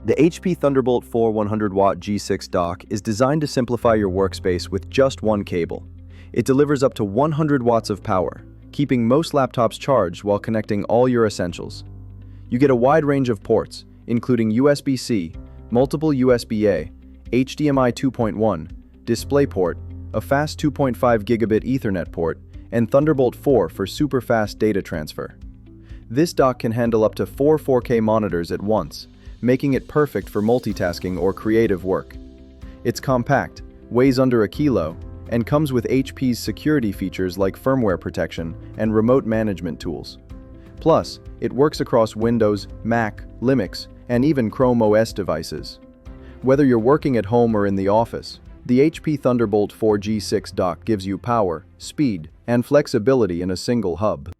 The HP Thunderbolt 4 100-watt G6 dock is designed to simplify your workspace with just one cable. It delivers up to 100 watts of power, keeping most laptops charged while connecting all your essentials. You get a wide range of ports, including USB-C, multiple USB-A, HDMI 2.1, DisplayPort, a fast 2.5 Gigabit Ethernet port, and Thunderbolt 4 for super fast data transfer. This dock can handle up to 4 4K monitors at once, making it perfect for multitasking or creative work. It's compact, weighs under a kilo, and comes with HP's security features like firmware protection and remote management tools. Plus, it works across Windows, Mac, Linux, and even Chrome OS devices. Whether you're working at home or in the office, the HP Thunderbolt 4 G6 dock gives you power, speed, and flexibility in a single hub.